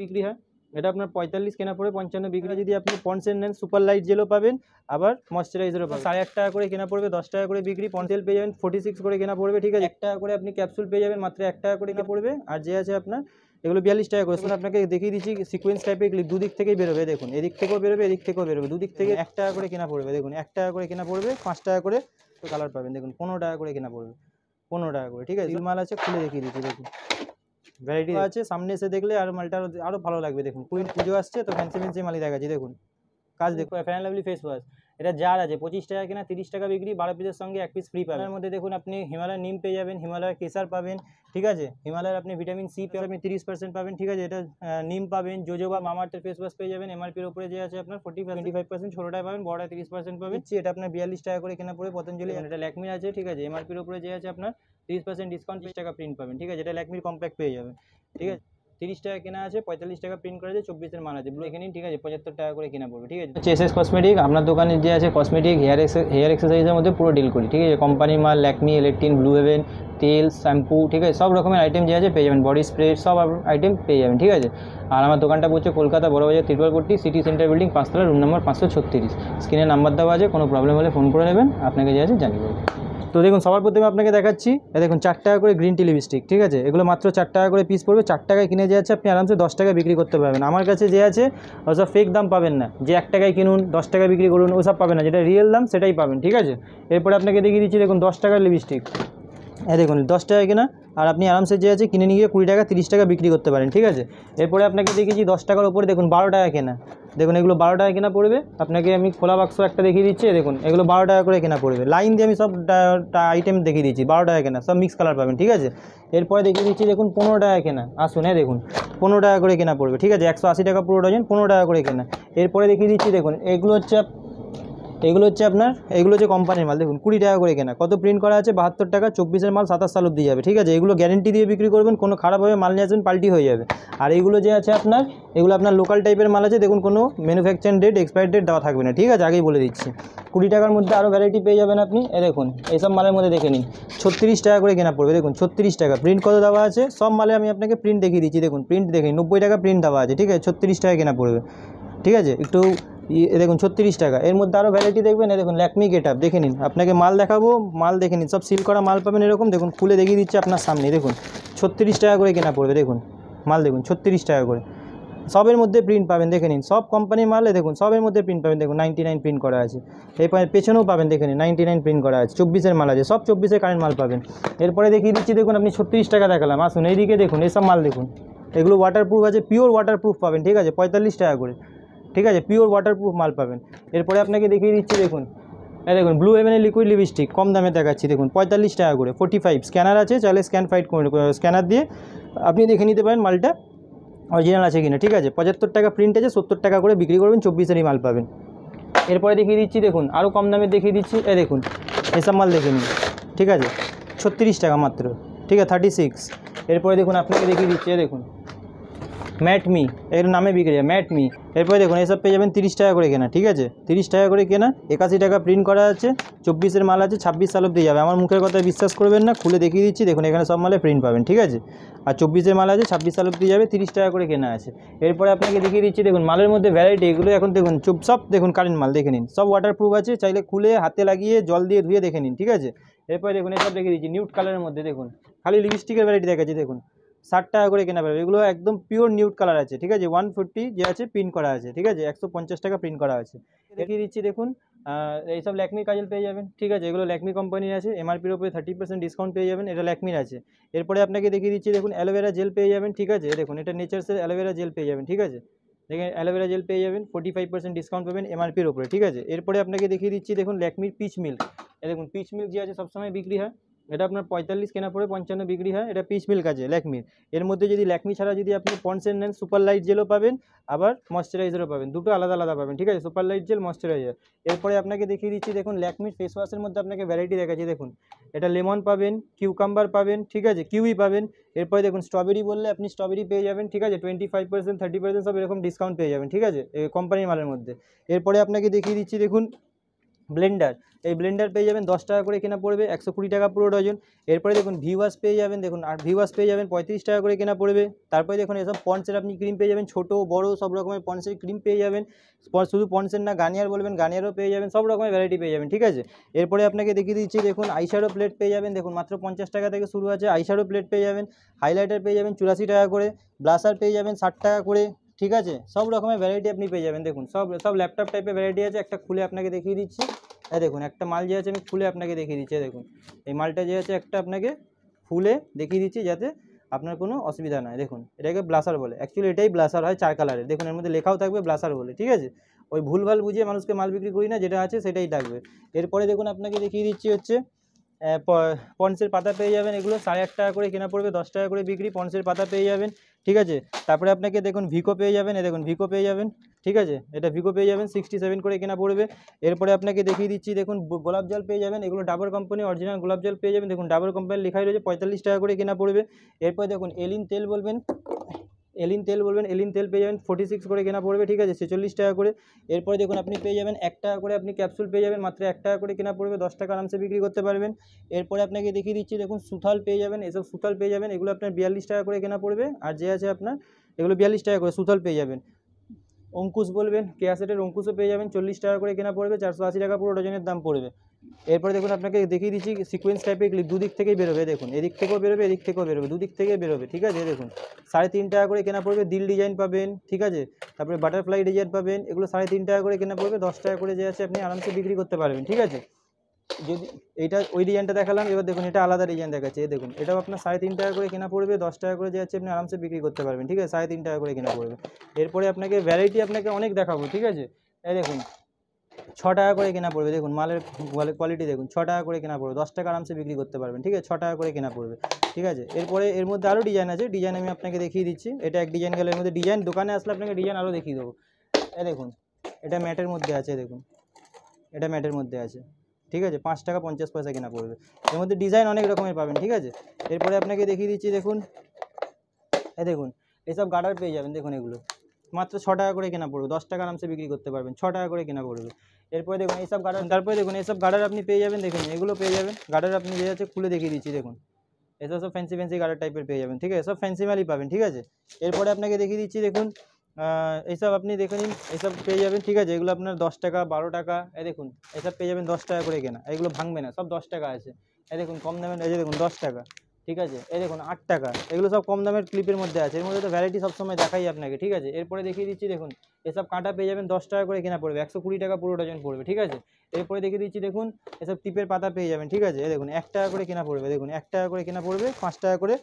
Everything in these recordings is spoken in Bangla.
বিক্রি হয়। এটা আপনার 45 কেনা পড়বে 55 বিক্রি। যদি আপনি পন্ডসের নেন সুপার লাইট জেলও পাবেন, আবার ময়শ্চারাইজারও পাবেন। 8.5 টাকা করে কেনা পড়বে, 10 টাকা করে বিক্রি। পন্ডসেল পেয়ে যাবেন 46 করে কেনা পড়বে, ঠিক আছে। 1 টাকা করে আপনি ক্যাপসুল পেয়ে যাবেন, মাত্র 1 টাকা করে কেনা পড়বে। আর যে আছে আপনার এগুলো 42 টাকা করে। আপনাকে দেখিয়ে দিচ্ছি সিকোয়েন্স টাইপের ক্লিপ, দুদিক থেকেই বেরোবে, দেখুন এদিক থেকেও বেরোবে, এদিক থেকেও বেরোবে, দুদিক থেকে 1 টাকা করে কেনা পড়বে। দেখুন 1 টাকা করে কেনা পড়বে, 5 টাকা করে কালার পাবেন। দেখুন 15 টাকা করে কেনা পড়বে, 15 টাকা করে, ঠিক আছে। মাল আছে, খুলে দেখিয়ে দিচ্ছি, দেখুন ভ্যারাইটি আছে। সামনে এসে দেখলে আর মালটা আরও ভালো লাগবে। দেখুন কুইন পুজো আসছে তো ফ্যান্সি ফ্যান্সি মালই দেখাচ্ছি। দেখুন কাজ দেখুন, ফেয়ার লাভলি ফেস ওয়াশ, এটা জার আছে 25 টাকা কেনা, 30 টাকা বিক্রি, 12 পিসের সঙ্গে 1 পিস ফ্রি পাবেন। এর মধ্যে দেখুন আপনি হিমালয় নিম পেয়ে যাবেন, হিমালয়ের কেসার পাবেন, ঠিক আছে। হিমালয়ের আপনি ভিটামিন সি পেয়ে যাবেন 30% পাবেন, ঠিক আছে। এটা নিম পাবেন, জোজোবা মামাআর্থের ফেস ওয়াশ পেয়ে যাবেন। এমআরপির উপরে যে আছে আপনার 25% ছোটোটায় পাবেন, বড়টায় 30% পাবেন। এটা আপনার 42 টাকা করে কেনা পড়ে পতঞ্জলি। এটা ল্যাকমির আছে, ঠিক আছে। এমআরপির উপরে যে আছে আপনার 30% ডিসকাউন্ট, 20 টাকা প্রিন্ট পাবেন, ঠিক আছে। এটা ল্যাকমির কম্প্যাক্ট পেয়ে যাবেন, ঠিক আছে। 30 টাকা কেনা আছে, 45 টাকা প্রিন্ট করা আছে, 24-এর মাল আছে, ব্লু এখানে, ঠিক আছে। 75 টাকা করে কেনা পড়বে, ঠিক আছে। এসএস কসমেটিক, আপনার দোকানে যে আছে কসমেটিক হেয়ার এক্সারসাইজের মধ্যে পুরো ডিল করি, ঠিক আছে। কোম্পানির মাল ল্যাকমি, এলেকট্রিন, ব্লু হেভেন, তেল, শ্যাম্পু, ঠিক আছে। সব রকমের আইটেম যে আছে পেয়ে যাবেন, বডি স্প্রে, সব আইটেম পেয়ে যাবেন, ঠিক আছে। আর আমার দোকানটা পড়ছে Kolkata Burrabazar Tripurapatti city centre building 5 তলা, রুম নম্বর 536। স্ক্রিনে নাম্বার দেওয়া আছে, কোনো প্রবলেম হলে ফোন করে নেবেন, আপনাকে যে আছে জানিয়ে দেবো। তো দেখুন সবার প্রথমে আপনাকে দেখাচ্ছি, দেখুন 4 টাকা করে গ্রিন টি লিপস্টিক, ঠিক আছে। এগুলো মাত্র 4 টাকা করে পিস পড়বে, 4 টাকায় কিনে যে আছে আপনি আরামসে 10 টাকায় বিক্রি করতে পারবেন। আমার কাছে যে আছে ওসব ফেক দাম পাবেন না, যে 1 টাকায় কিনুন 10 টাকায় বিক্রি করুন ওসব পাবেন না, যেটা রিয়েল দাম সেটাই পাবেন, ঠিক আছে। এরপরে আপনাকে দেখিয়ে দিচ্ছি, দেখুন 10 টাকার লিপস্টিক, দেখুন 10 টাকায় কেনা, আর আপনি আরামসে যে আছে কিনে নিয়ে গিয়ে 20 টাকা 30 টাকা বিক্রি করতে পারেন, ঠিক আছে। এরপরে আপনাকে দেখিয়েছি 10 টাকার ওপরে, দেখুন 12 টাকা কেনা, দেখুন এগুলো 12 টাকা কেনা পড়বে। আপনাকে আমি খোলা বাক্স একটা দেখিয়ে দিচ্ছি, দেখুন এগুলো 12 টাকা করে কেনা পড়বে। লাইন দিয়ে আমি সব আইটেম দেখিয়ে দিচ্ছি, 12 টাকা কেনা, সব মিক্স কালার পাবেন, ঠিক আছে। এরপরে দেখিয়ে দিচ্ছি, দেখুন 15 টাকা কেনা, আসুন দেখুন 15 টাকা করে কেনা পড়বে, ঠিক আছে। 180 টাকা পুরো ডজন, 15 টাকা করে কেনা। এরপরে দেখিয়ে দিচ্ছি, দেখুন এগুলো হচ্ছে আপনার, এগুলো হচ্ছে কোম্পানির মাল, দেখুন 20 টাকা করে কেনা, কত প্রিন্ট করা আছে 72 টাকা, 24-এর মাল 27 সাল অবধি যাবে, ঠিক আছে। এগুলো গ্যারেন্টি দিয়ে বিক্রি করবেন, কোনো খারাপভাবে মাল নিয়ে আসবেন পাল্টি হয়ে যাবে। আর এইগুলো যে আছে আপনার, এগুলো আপনার লোকাল টাইপের মাল আছে, দেখুন কোনো ম্যানুফ্যাকচারিং ডেট, এক্সপায়ার ডেট দেওয়া থাকবে না, ঠিক আছে, আগেই বলে দিচ্ছি। 20 টাকার মধ্যে আরও ভ্যারাইটি পেয়ে যাবেন আপনি, দেখুন এইসব মালের মধ্যে দেখে নিন 36 টাকা করে কেনা পড়বে, দেখুন 36 টাকা, প্রিন্ট কত দেওয়া আছে সব মালে আমি আপনাকে প্রিন্ট দেখিয়ে দিচ্ছি, দেখুন প্রিন্ট দেখে 90 টাকা প্রিন্ট দেওয়া আছে, ঠিক আছে। 36 টাকা কেনা পড়বে, ঠিক আছে। একটু দেখুন 36 টাকা, এর মধ্যে আরও ভ্যারাইটি দেখবেন, দেখুন ল্যাকমি গেট আপ দেখে নিন, আপনাকে মাল দেখাবো, মাল দেখে নিন, সব সিল করা মাল পাবেন এরকম, দেখুন খুলে দেখিয়ে দিচ্ছে আপনার সামনে, দেখুন 36 টাকা করে কেনা পড়বে, দেখুন মাল দেখুন 36 টাকা করে, সবের মধ্যে প্রিন্ট পাবেন, দেখে নিন সব কোম্পানির মালে, দেখুন সবের মধ্যে প্রিন্ট পাবেন, দেখুন 99 প্রিন্ট করা আছে। এরপরে পেছনেও পাবেন, দেখে নিন 99 প্রিন্ট করা আছে, 24-এর মাল আছে, সব 24-এর কারেন্ট মাল পাবেন। এরপরে দেখিয়ে দিচ্ছি, দেখুন আপনি 36 টাকা দেখালাম, আসুন এইদিকে দেখুন এসব মাল দেখুন, এগুলো ওয়াটারপ্রুফ আছে, পিওর ওয়াটারপ্রুফ পাবেন, ঠিক আছে, 45 টাকা করে, ঠিক আছে, পিওর ওয়াটারপ্রুফ মাল পাবেন। এরপরে আপনাকে দেখিয়ে দিচ্ছি, দেখুন দেখুন ব্লু হেভেনের লিকুইড লিপস্টিক, কম দামে দেখাচ্ছি, দেখুন 45 টাকা করে, 45, স্ক্যানার আছে, চাইলে স্ক্যানার দিয়ে আপনি দেখে নিতে পারেন মালটা অরিজিনাল আছে কিনা, ঠিক আছে। 75 টাকা প্রিন্ট আছে, 70 টাকা করে বিক্রি করবেন, 24-এরই মাল পাবেন। এরপরে দেখিয়ে দিচ্ছি, দেখুন আরও কম দামে দেখিয়ে দিচ্ছি, দেখুন এসব মাল দেখে নিন, ঠিক আছে, 36 টাকা মাত্র, ঠিক আছে, 36। এরপরে দেখুন আপনাকে দেখিয়ে দিচ্ছি, দেখুন ম্যাটমি, এর নামে বিক্রি যায় ম্যাটমি। এরপরে দেখুন এসব পেয়ে যাবেন 30 টাকা করে কেনা, ঠিক আছে, 30 টাকা করে কেনা, 81 টাকা প্রিন্ট করা আছে, 24-এর মাল আছে, 26 সাল অবধি যাবে। আমার মুখের কথায় বিশ্বাস করবেন না, খুলে দেখিয়ে দিচ্ছি, দেখুন এখানে সব মালে প্রিন্ট পাবেন, ঠিক আছে। আর 24-এর মাল আছে, 26 সাল অবধি যাবে, 30 টাকা করে কেনা আছে। এরপরে আপনাকে দেখিয়ে দিচ্ছি, দেখুন মালের মধ্যে ভ্যারাইটি, এগুলো এখন দেখুন সব দেখুন কারেন্ট মাল দেখে নিন, সব ওয়াটারপ্রুফ আছে, চাইলে খুলে হাতে লাগিয়ে জল দিয়ে ধুয়ে দেখে নিন, ঠিক আছে। এরপরে দেখুন এসব দেখিয়ে দিচ্ছি নিউড কালারের মধ্যে, দেখুন খালি লিপস্টিকের ভ্যারাইটি দেখাচ্ছি, দেখুন 60 টাকা করে কেনা পাবে, এগুলো একদম পিওর নিউড কালার আছে, ঠিক আছে। 140 যে আছে প্রিন্ট করা আছে, ঠিক আছে, 150 টাকা প্রিন্ট করা আছে। দেখিয়ে দিচ্ছি, দেখুন এইসব ল্যাকমি কাজল পেয়ে যাবেন, ঠিক আছে, এগুলো ল্যাকমি কোম্পানির আছে, এমআরপির উপরে 30% ডিসকাউন্ট পেয়ে যাবেন, এটা ল্যাকমির আছে। এরপরে আপনাকে দেখিয়ে দিচ্ছি, দেখুন অ্যালোভেরা জেল পেয়ে যাবেন, ঠিক আছে, দেখুন এটা নেচার্সের অ্যালোভেরা জেল পেয়ে যাবেন, ঠিক আছে। দেখেন অ্যালোভেরা জেল পেয়ে যাবেন, 45% ডিসকাউন্ট পাবেন এমআরপির উপরে, ঠিক আছে। এরপরে আপনাকে দেখিয়ে দিচ্ছি, দেখুন ল্যাকমির পিচ মিল্ক, দেখুন পিচ মিল্ক যে আছে সবসময় বিক্রি হয়, এটা আপনার 45 কেনা পড়ে 55 বিক্রি হয়, এটা পিচ মিল্ক আছে ল্যাকমির। এর মধ্যে যদি ল্যাকমি ছাড়া যদি আপনি পন্ডসের নেন সুপার লাইট জেলও পাবেন, আবার ময়শ্চারাইজারও পাবেন, দুটো আলাদা আলাদা পাবেন, ঠিক আছে, সুপার লাইট জেল, ময়শ্চারাইজার। এরপরে আপনাকে দেখিয়ে দিচ্ছি, দেখুন ল্যাকমির ফেস ওয়াশের মধ্যে আপনাকে ভ্যারাইটি দেখাচ্ছি, দেখুন এটা লেমন পাবেন, কিউকাম্বার পাবেন, ঠিক আছে, কিউই পাবেন। এরপরে দেখুন স্ট্রবেরি বললে আপনি স্ট্রবেরি পেয়ে যাবেন, ঠিক আছে, 25%, 30% সব এরকম ডিসকাউন্ট পেয়ে যাবেন, ঠিক আছে, কোম্পানির মালের মধ্যে। এরপরে আপনাকে দেখিয়ে দিচ্ছি, দেখুন ব্লেন্ডার, এই ব্লেন্ডার পেয়ে যাবেন 10 টাকা করে কেনা পড়বে, 120 টাকা পুরো ডজন। এরপরে দেখুন ভি ওয়াশ পেয়ে যাবেন, দেখুন আর ভি ওয়াশ পেয়ে যাবেন 35 টাকা করে কেনা পড়বে। তারপরে দেখুন এসব পন্ডসের আপনি ক্রিম পেয়ে যাবেন, ছোটো বড় সব রকমের পন্ডসের ক্রিম পেয়ে যাবেন। শুধু পন্ডসের না, গার্নিয়ার বলবেন গার্নিয়ারও পেয়ে যাবেন, সব রকমের ভ্যারাইটি পেয়ে যাবেন, ঠিক আছে। এরপরে আপনাকে দেখিয়ে দিচ্ছি দেখুন আইশ্যাডো প্লেট পেয়ে যাবেন, দেখুন মাত্র 50 টাকা থেকে শুরু আছে আইশ্যাডো প্লেট পেয়ে যাবেন। হাইলাইটার পেয়ে যাবেন 84 টাকা করে, ব্লাশার পেয়ে যাবেন 60 টাকা করে, ঠিক আছে। সব রকমের ভ্যারাইটি আপনি পেয়ে যাবেন, দেখুন সব সব ল্যাপটপ টাইপের ভ্যারাইটি আছে। একটা খুলে আপনাকে দেখিয়ে দিচ্ছি, এই দেখুন একটা মাল যে আছে আমি খুলে আপনাকে দেখিয়ে দিচ্ছি, দেখুন এই মালটা যে আছে একটা আপনাকে খুলে দেখিয়ে দিচ্ছি যাতে আপনার কোনো অসুবিধা নয়। দেখুন এটাকে ব্লাসার বলে, অ্যাকচুয়ালি এটাই ব্লাসার হয় 4 কালারের, দেখুন এর মধ্যে লেখাও থাকবে ব্লাসার বলে, ঠিক আছে। ওই ভুলভাল বুঝিয়ে মানুষকে মাল বিক্রি করি না, যেটা আছে সেটাই থাকবে। এরপরে দেখুন আপনাকে দেখিয়ে দিচ্ছি হচ্ছে পন্ডসের পাতা পেয়ে যাবেন, এগুলো 8.5 টাকা করে কেনা পড়বে, 10 টাকা করে বিক্রি, পন্ডসের পাতা পেয়ে যাবেন, ঠিক আছে। তারপরে আপনাকে দেখুন ভিকো পেয়ে যাবেন, এই দেখুন ভিকো পেয়ে যাবেন, ঠিক আছে, এটা ভিকো পেয়ে যাবেন 67 করে কেনা পড়বে। এরপরে আপনাকে দেখিয়ে দিচ্ছি দেখুন গোলাপ জল পেয়ে যাবেন, এগুলো ডাবর কোম্পানি অরিজিনাল গোলাপ জল পেয়ে যাবেন, দেখুন ডাবর কোম্পানি লেখাই রয়েছে 45 টাকা করে কেনা পড়বে। এরপরে দেখুন এলিন তেল বলবেন, এলিন তেল পেয়ে যাবেন 46 করে কেনা পড়বে, ঠিক আছে, 46 টাকা করে। এরপরে দেখুন আপনি পেয়ে যাবেন 1 টাকা করে আপনি ক্যাপসুল পেয়ে যাবেন, মাত্র 1 টাকা করে কেনা পড়বে, 10 টাকা আরামসে বিক্রি করতে পারবেন। এরপরে আপনাকে দেখিয়ে দিচ্ছি দেখুন সুথাল পেয়ে যাবেন, এসব সুথাল পেয়ে যাবেন, এগুলো আপনার 42 টাকা করে কেনা পড়বে, আর যে আছে আপনার এগুলো 42 টাকা করে সুথাল পেয়ে যাবেন। অঙ্কুশ বলবেন, কেয়া সেটের অঙ্কুশও পেয়ে যাবেন 40 টাকা করে কেনা পড়বে, 480 টাকা পুরো ডজনের দাম পড়বে। এরপরে দেখুন আপনাকে দেখিয়ে দিচ্ছি সিকোয়েন্স টাইপের ক্লিপ, দুদিক থেকেই বেরোবে, দেখুন এদিক থেকেও বেরোবে এদিক থেকেও বেরোবে, দুদিক থেকেই বেরোবে, ঠিক আছে। দেখুন 3.5 টাকা করে কেনা পড়বে, দিল ডিজাইন পাবেন, ঠিক আছে, তারপরে বাটারফ্লাই ডিজাইন পাবেন, এগুলো 3.5 টাকা করে কেনা পড়বে, 10 টাকা করে যে আছে আপনি আরামসে বিক্রি করতে পারবেন, ঠিক আছে। যদি এইটা ওই ডিজাইনটা দেখালাম, এবার দেখুন এটা আলাদা ডিজাইন দেখাচ্ছে, এই দেখুন এটাও আপনার 3.5 টাকা করে কেনা পড়বে, 10 টাকা করে যে আছে আপনি আরামসে বিক্রি করতে পারবেন, ঠিক আছে, 3.5 টাকা করে কেনা পড়বে। এরপরে আপনাকে ভ্যারাইটি আপনাকে অনেক দেখাবো, ঠিক আছে। এই দেখুন 6 টাকা করে কেনা পড়বে, দেখুন মালের কোয়ালিটি দেখুন, 6 টাকা করে কেনা পড়বে, 10 টাকা আরামসে বিক্রি করতে পারবেন, ঠিক আছে, 6 টাকা করে কেনা পড়বে, ঠিক আছে। এরপরে এর মধ্যে আরও ডিজাইন আছে, ডিজাইন আমি আপনাকে দেখিয়ে দিচ্ছি, এটা এক ডিজাইন গেলে এর মধ্যে ডিজাইন দোকানে আসলে আপনাকে ডিজাইন আরও দেখিয়ে দেবো। এই দেখুন এটা ম্যাটের মধ্যে আছে, দেখুন এটা ম্যাটের মধ্যে আছে, ঠিক আছে, 5 টাকা 50 পয়সা কেনা পড়বে, এর মধ্যে ডিজাইন অনেক রকমের পাবেন, ঠিক আছে। এরপরে আপনাকে দেখিয়ে দিচ্ছি দেখুন, এই দেখুন এইসব গার্ডার পেয়ে যাবেন, দেখুন এগুলো মাত্র 6 টাকা করে কেনা পড়বে, 10 টাকা আরামসে বিক্রি করতে পারবেন, 6 টাকা করে কেনা পড়বে। এরপরে দেখুন এইসব গার্ডার, তারপরে দেখুন এইসব গার্ডার আপনি পেয়ে যাবেন, দেখুন এগুলো পেয়ে যাবেন গার্ডার, আপনি যে আছে খুলে দেখিয়ে দিচ্ছি, দেখুন এসব সব ফ্যান্সি গার্ডার টাইপের পেয়ে যাবেন, ঠিক আছে, সব ফ্যান্সি মালই পাবেন, ঠিক আছে। এরপরে আপনাকে দেখিয়ে দিচ্ছি দেখুন এইসব আপনি দেখে নিন, এইসব পেয়ে যাবেন, ঠিক আছে, এগুলো আপনার 10 টাকা 12 টাকা, এই দেখুন এইসব পেয়ে যাবেন 10 টাকা করে কেনা, এগুলো ভাঙবে না, সব 10 টাকা আছে, এই দেখুন কম দামের, এই যে দেখুন 10 টাকা, ঠিক আছে, এই দেখুন 8 টাকা, এগুলো সব কম দামের ক্লিপের মধ্যে আছে, এর মধ্যে তো ভ্যারাইটি সবসময় দেখাই আপনাকে, ঠিক আছে। এরপরে দেখিয়ে দিচ্ছি দেখুন এসব কাঁটা পেয়ে যাবেন 10 টাকা করে কেনা পড়বে, 120 টাকা পুরো ডজন পড়বে, ঠিক আছে। এরপরে দেখিয়ে দিচ্ছি দেখুন এসব টিপের পাতা পেয়ে যাবেন, ঠিক আছে, এই দেখুন 1 টাকা করে কেনা পড়বে, দেখুন 1 টাকা করে কেনা পড়বে, 5 টাকা করে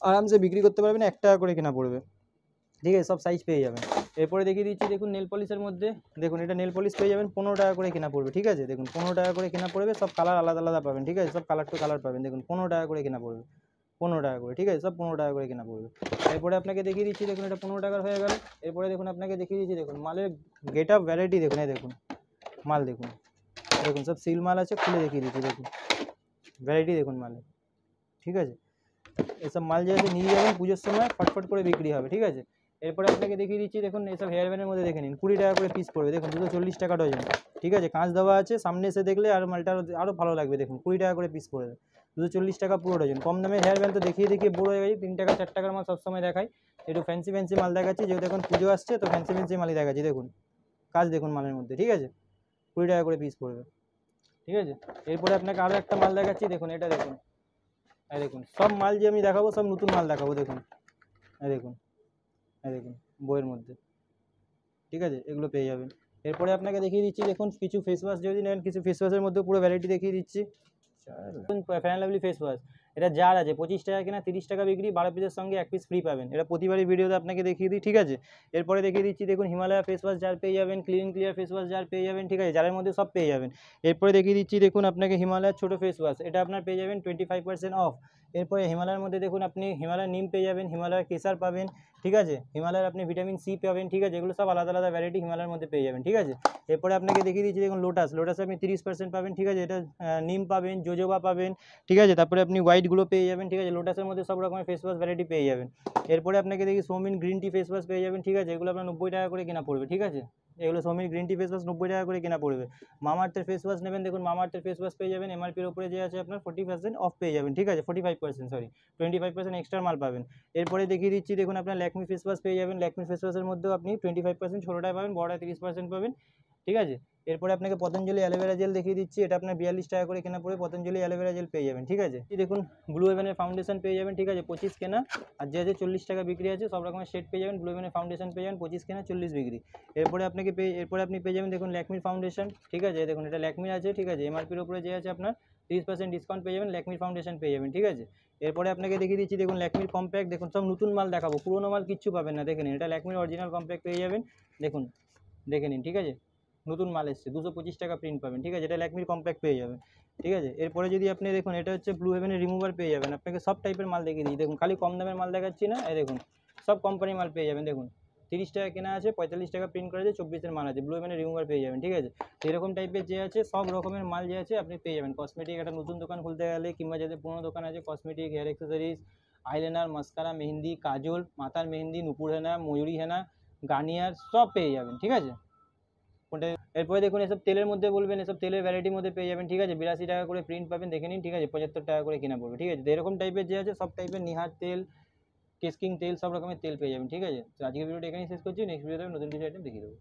আরামসে বিক্রি করতে পারবেন, 1 টাকা করে কেনা পড়বে, ঠিক আছে, সব সাইজ পেয়ে যাবেন। এরপরে দেখিয়ে দিচ্ছি দেখুন নেল পলিশের মধ্যে, দেখুন এটা নেল পলিশ পেয়ে যাবেন 15 টাকা করে কেনা পড়বে, ঠিক আছে, দেখুন 15 টাকা করে কেনা পড়বে, সব কালার আলাদা আলাদা পাবেন, ঠিক আছে, সব কালার টু কালার পাবেন, দেখুন 15 টাকা করে কেনা পড়বে, 15 টাকা করে, ঠিক আছে, সব 15 টাকা করে কেনা পড়বে। এরপরে আপনাকে দেখিয়ে দিচ্ছি দেখুন এটা 15 টাকার হয়ে গেল। এরপরে দেখুন আপনাকে দেখিয়ে দিচ্ছি দেখুন মালের গেট আপ ভ্যারাইটি, দেখুন এই দেখুন মাল দেখুন, দেখুন সব সিল মাল আছে, খুলে দেখিয়ে দিচ্ছি, দেখুন ভ্যারাইটি দেখুন মালের, ঠিক আছে। এসব মাল যে আছে নিয়ে যাবেন পুজোর সময় ফটফট করে বিক্রি হবে, ঠিক আছে। এরপরে আপনাকে দেখিয়ে দিচ্ছি দেখুন এসব হেয়ার ব্যান্ডের মধ্যে দেখে নিন 20 টাকা করে পিস পড়বে, দেখুন 240 টাকা ডজন, ঠিক আছে, কাঁচ দেওয়া আছে, সামনে এসে দেখলে আর মালটা আরও ভালো লাগবে, দেখুন 20 টাকা করে পিস পড়বে, 240 টাকা পুরো ডজন। কম দামে হেয়ার ব্যান্ড তো দেখিয়ে বোর হয়ে গেছি, 3 টাকা 4 টাকার মাল সবসময় দেখাই, একটু ফ্যান্সি মাল দেখাচ্ছি, যেহেতু এখন পুজো আসছে তো ফ্যান্সি মালই দেখাচ্ছি, দেখুন কাজ দেখুন মালের মধ্যে, ঠিক আছে, 20 টাকা করে পিস পড়বে, ঠিক আছে। এরপরে আপনাকে আরও একটা মাল দেখাচ্ছি, দেখুন এটা দেখুন, এই দেখুন সব মাল যে আমি দেখাবো সব নতুন মাল দেখাবো, দেখুন এই দেখুন, এই দেখুন বইয়ের মধ্যে, ঠিক আছে, এগুলো পেয়ে যাবেন। এরপরে আপনাকে দেখিয়ে দিচ্ছি দেখুন কিছু ফেস ওয়াশ যদি নেন, কিছু ফেস ওয়াশের মধ্যে পুরো ভ্যারাইটি দেখিয়ে দিচ্ছি। ফ্যান লাভলি ফেস ওয়াশ, এটা জার আছে 25 টাকা কেনা, 30 টাকা বিক্রি, 12 পিসের সঙ্গে 1 পিস ফ্রি পাবেন, এটা প্রতিবারই ভিডিওতে আপনাকে দেখিয়ে দিই, ঠিক আছে। এরপরে দেখিয়ে দিচ্ছি দেখুন হিমালয়া ফেস ওয়াশ জার পেয়ে যাবেন, clean clear face wash jar পেয়ে যাবেন, ঠিক আছে, জারের মধ্যে সব পেয়ে যাবেন। এরপরে দেখিয়ে দিচ্ছি দেখুন আপনাকে হিমালয়ার ছোটো ফেস ওয়াশ, এটা আপনার পেয়ে যাবেন 25% অফ। এরপরে হিমালয়ের মধ্যে দেখুন আপনি হিমালয়ার নিম পেয়ে যাবেন, হিমালয়ার কেসার পাবেন, ঠিক আছে, হিমালয়ের আপনি ভিটামিন সি পাবেন, ঠিক আছে, এগুলো সব আলাদা আলাদা ভ্যারাইটি হিমালয়ের মধ্যে পেয়ে যাবেন, ঠিক আছে। এরপরে আপনাকে দেখিয়ে দিচ্ছি দেখুন লোটাসে আপনি 30% পাবেন, ঠিক আছে, এটা নিম পাবেন, জোজোবা পাবেন, ঠিক আছে, তারপরে আপনি হোয়াইটগুলো পেয়ে যাবেন, ঠিক আছে, লোটাসের মধ্যে সব রকমের ফেস ওয়াশ ভ্যারাইটি পেয়ে যাবেন। এরপরে আপনাকে দেখি সোমিন গ্রিন টি ফেস ওয়াশ পেয়ে যাবেন, ঠিক আছে, এগুলো আপনার 90 টাকা করে কেনা পড়বে, ঠিক আছে, এগুলো Soumir green tea face wash 90 টাকা করে কেনা পড়বে। মামাআর্থের ফেস ওয়াশ নেবেন, দেখুন মামাআর্থের ফেস ওয়াশ পেয়ে যাবেন এমআরপির উপরে যে আছে আপনার 40% অফ পেয়ে যাবেন, ঠিক আছে 45% সরি 25% এক্সট্রা মাল পাবেন। এরপরে দেখিয়ে দিচ্ছি, দেখুন আপনার ল্যাকমি ফেস ওয়াশ পেয়ে যাবেন। ল্যাকমি ফেস ওয়াশের মধ্যেও আপনি 25% ছোটোটায় পাবেন, বড়টায় 30% পাবেন, ঠিক আছে। এরপরে আপনাকে পতঞ্জলি অ্যালোভেরা জেল দেখিয়ে দিচ্ছি, এটা আপনার 42 টাকা করে কেনা পড়ে পতঞ্জলি অ্যালোভেরা জেল পেয়ে যাবেন, ঠিক আছে। এই দেখুন ব্লু হেভেনের ফাউন্ডেশন পেয়ে যাবেন, ঠিক আছে 25 কেনা, আর যে 40 টাকা বিক্রি আছে সব রকমের সেট পেয়ে যাবেন। ব্লু হেভেনের ফাউন্ডেশন পেয়ে যাবেন 25 কেনা 40 বিক্রি। এরপরে আপনি পেয়ে যাবেন দেখুন ল্যাকমির ফাউন্ডেশন, ঠিক আছে, দেখুন এটা ল্যাকমির আছে, ঠিক আছে, এমআরপির উপরে যে আছে আপনার 30% ডিসকাউন্ট পেয়ে যাবেন, ল্যাকমির ফাউন্ডেশন পেয়ে যাবেন, ঠিক আছে। এরপরে আপনাকে দেখিয়ে দিচ্ছি, দেখুন ল্যাকমির কম্প্যাক্ট, দেখুন সব নতুন মাল দেখাবো, পুরোনো মাল কিচ্ছু পাবেন না, দেখে নিন এটা ল্যাকমির অরিজিনাল কম্প্যাক্ট পেয়ে যাবেন, দেখুন দেখে নিন, ঠিক আছে, নতুন মাল এসছে 225 টাকা প্রিন্ট পাবেন, ঠিক আছে, এটা ল্যাকমির কম্প্যাক্ট পেয়ে যাবেন, ঠিক আছে। এরপরে যদি আপনি দেখুন এটা হচ্ছে ব্লু হেভেনের রিমুভার পেয়ে যাবেন, আপনাকে সব টাইপের মাল দেখিয়ে দিই, দেখুন খালি কম দামের মাল দেখাচ্ছি না, এই দেখুন সব কোম্পানির মাল পেয়ে যাবেন, দেখুন 30 টাকা কেনা আছে, 45 টাকা প্রিন্ট করা আছে, 24-এর মাল আছে, ব্লু হেভেনের রিমুভার পেয়ে যাবেন, ঠিক আছে। এরকম টাইপের যে আছে সব রকমের মাল যে আছে আপনি পেয়ে যাবেন। কসমেটিক একটা নতুন দোকান খুলতে গেলে কিংবা যাদের পুরোনো দোকান আছে, cosmetic, hair accessories, eyeliner, mascara, মেহেন্দি, কাজল, মাথার মেহেন্দি, নুপুর হেনা, ময়ূরী হেনা, গার্নিয়ার সব পেয়ে যাবেন, ঠিক আছে। কোনটা এরপরে দেখুন এসব তেলের মধ্যে বলবেন, এসব তেলের ভ্যারাইটির মধ্যে পেয়ে যাবেন, ঠিক আছে 82 টাকা করে প্রিন্ট পাবেন, দেখে নিন, ঠিক আছে 75 টাকা করে কেনা পড়বে, ঠিক আছে। তো এরকম টাইপের যে আছে সব টাইপের নিহার তেল, কেসকিং তেল, সব রকমের তেল পেয়ে যাবেন, ঠিক আছে। তো আজকের ভিডিওটা এখানেই শেষ করছি, নেক্সট ভিডিওতে নতুন কিছু আইটেম দেখিয়ে দেবো।